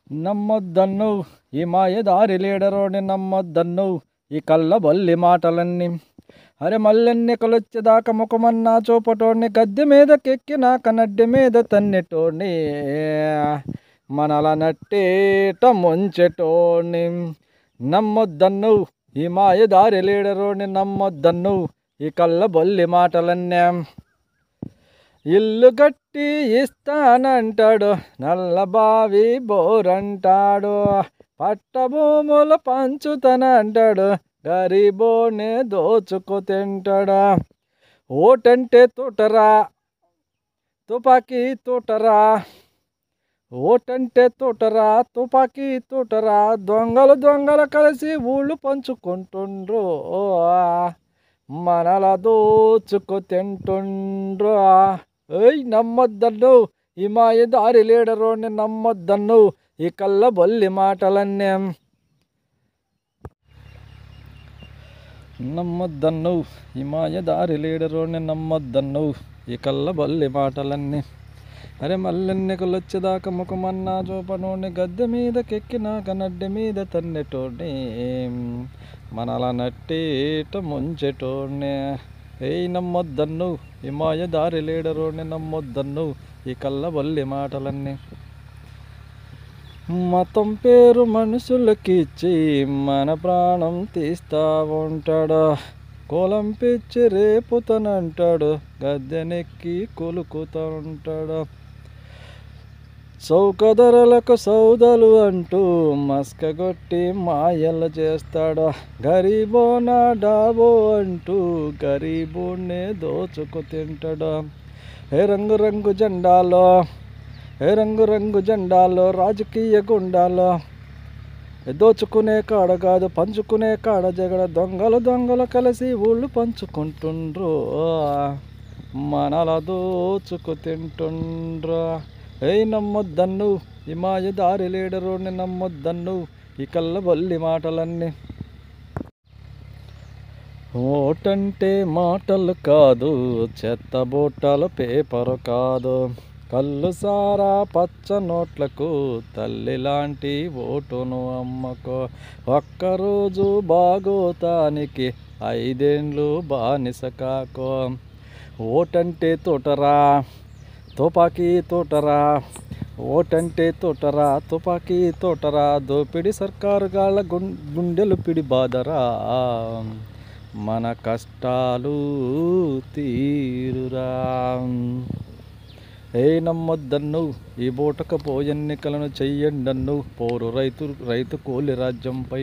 నమ్మొద్దన్ను ఈ మాయదారి లీడరోని నమ్మొద్దన్ను ఈ కళ్ళబొల్లి మాటలన్నీ. అరే మల్లెన్నికలొచ్చేదాకా ముఖమన్నా చూపటోడిని, గద్దె మీదకెక్కినాక నడ్డి మీద తన్నెటోడిని, మనల నట్టేట ముంచెటోడిని. నమ్మొద్దన్ను ఈ మాయదారి లీడరోని నమ్మొద్దన్ను ఈ కళ్ళబొల్లి మాటలన్నీ. ఇల్లు కట్టి ఇస్తానంటాడు, నల్లబావి బోరంటాడు, పట్టభూములు పంచుతానంటాడు, గరీబోనే దోచుకు తింటాడా. ఓటంటే తూటరా తుపాకీ తూటరా, ఓటంటే తూటరా తుపాకీ తూటరా, దొంగలు కలిసి ఊళ్ళు పంచుకుంటుండ్రు, మనల దోచుకు తింటుండ్రు. నమ్మొద్దన్ను ఈ మాయదారి లీడరోని నమ్మొద్దన్ను ఈ కళ్ళబొల్లి మాటలన్నీ. నమ్మొద్దన్ను ఈ మాయదారి లీడరోని నమ్మొద్దన్ను ఈ కళ్ళబొల్లి మాటలన్నీ. అరే మల్లెన్నికలొచ్చేదాకా ముఖమన్నా చూపనోడిని, గద్దె మీదకెక్కినాక నడ్డి మీద తన్నెటోడిని, మనల నట్టేట ముంచెటోడిని. నమ్మొద్దన్ను ఈ మాయదారి లీడరోని నమ్మొద్దన్ను ఈ కళ్ళబొల్లి మాటలన్నీ. మతం పేరు మనుషులకిచ్చి మన ప్రాణం తీస్తా ఉంటాడు, కులం పిచ్చి రేపుతానంటాడు, గద్దెనెక్కి కొలుకుతా ఉంటాడు. చౌకధరలకు సౌదలు అంటూ మస్కగొట్టి మాయలు చేస్తాడు, గరీబోనా డాబో అంటూ గరీబోనే దోచుకు తింటాడు. రంగు జెండాలో రాజకీయ గుండాలో, దోచుకునే కాడ కాదు పంచుకునే కాడ జగడ, దొంగలు కలిసి ఊళ్ళు పంచుకుంటుండ్రు, మనల దోచుకు తింటుండ్రు. నమ్మొద్దన్ను ఈ మాయదారి లీడరోని నమ్మొద్దన్ను ఈ కళ్ళబొల్లి మాటలన్నీ. ఓటంటే మాటలు కాదు, చెత్తబోటలు పేపరు కాదు, కళ్ళు సారా పచ్చ నోట్లకు తల్లి లాంటి ఓటును అమ్మకో, ఒక్కరోజు బాగోతానికి 5 ఏండ్లు బానిస కాకో. ఓటంటే తోటరా తుపాకీ తోటరా, ఓటంటే తోటరా తుపాకీ తోటరా, దోపిడి సర్కారు గాళ్ళ గుండెలు పిడి బాధరా, మన కష్టాలు తీరురా. నమ్మొద్దన్ను ఈ బూటక పోయెన్నికలను చెయ్యండన్ను, పోరు రైతు కూలి రాజ్యంపై.